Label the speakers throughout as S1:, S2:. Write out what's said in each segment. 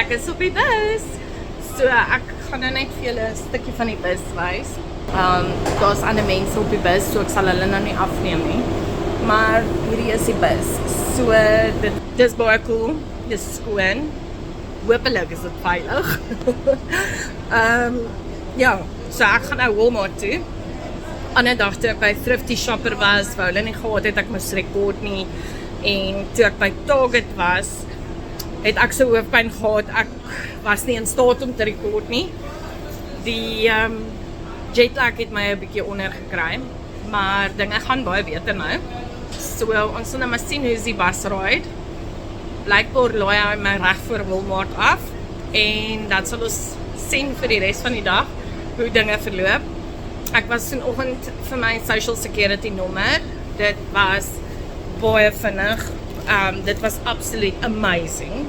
S1: Ek is op die bus. So ek gaan nou net vir julle 'n stukkie van die bus wys. Daar's ander mense op die bus, so ek sal hulle nou nie afneem nie. Maar hierdie is die bus. So dis baie cool. Dis skoon. Hoopelik is dit veilig. Ja, so ek gaan nou Walmart toe. Ander dag toe ek by Thrifty Shopper was, wou hulle nie gehad het ek moes rekord nie. En toe ek by Target was, het ek so hoofpyn gehad, ek was nie in staat om te rekord nie. Die jetlag het my 'n bietjie onder gekry, maar dinge gaan baie beter nou. So ons sal nou maar sien hoe die bus ride. Blykbaar laai hy my reg voor Walmart af en dan sal ons sien vir die res van die dag hoe dinge verloop. Ek was vanoggend vir my social security nommer. Dit was baie vinnig. Dit was absoluut amazing.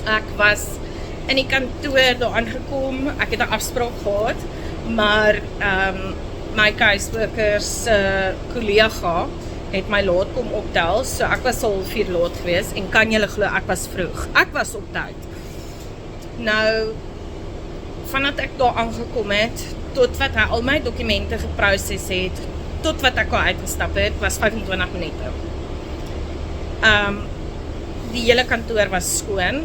S1: Ek was in die kantoor daar aangekom. Ek het 'n afspraak gehad, maar my caseworkers kollega het my laat kom optel, so ek was al 4 laat gewees en kan julle glo ek was vroeg. Ek was op tyd. Nou vandat ek daar aangekom het tot wat hy al my dokumente geproses het, tot wat ek al uitgestap het, was 25 minute. Die hele kantoor was skoon.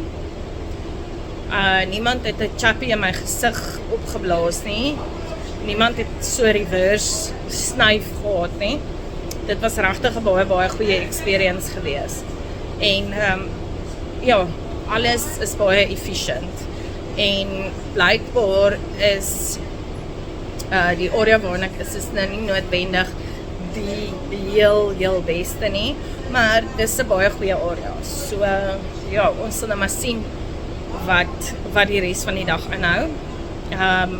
S1: Niemand het 'n chappie in my gesig opgeblaas nie. Niemand het so reverse snyf gehad nie. Dit was regtig 'n baie goeie experience gewees. En ja, alles is baie efficient. En blykbaar is die area waarin ek is nou nie noodwendig die heel beste nie, maar dis 'n baie goeie area. So ja, ons sal nou maar sien wat die res van die dag inhou.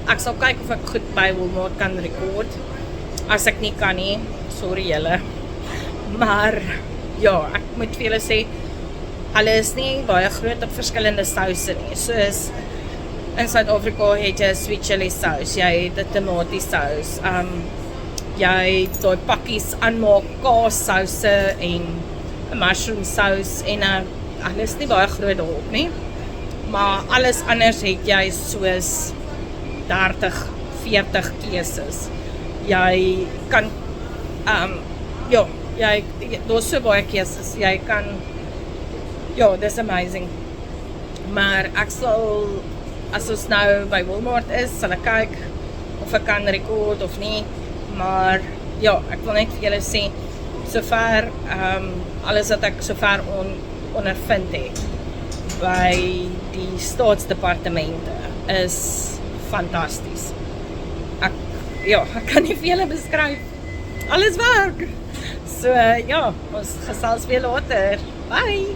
S1: Ek sal kyk of ek goed by Walmart kan rekord. As ek nie kan nie, sorry julle. Maar ja, ek moet vir julle sê, hulle is nie baie groot op verskillende souse nie. Soos in Suid-Afrika het jy 'n sweet chili sous, jy het 'n tomatie sous, jy het daai pakkies aanmaak kaassouse en 'n mushroom sous en hulle is nie baie groot daarop nie. Maar alles anders het jy soos 30, 40 keuses. Jy kan ja, daar's so baie keuses. Jy kan ja, dis amazing. Maar ek sal, as ons nou by Walmart is, sal ek kyk of ek kan rekord of nie. Maar ja, ek wil net vir julle sê, sover alles wat ek sover ondervind het by die staatsdepartemente is fantasties. Ek kan nie vir julle beskryf. Alles werk. So ja, ons gesels weer later. Bye.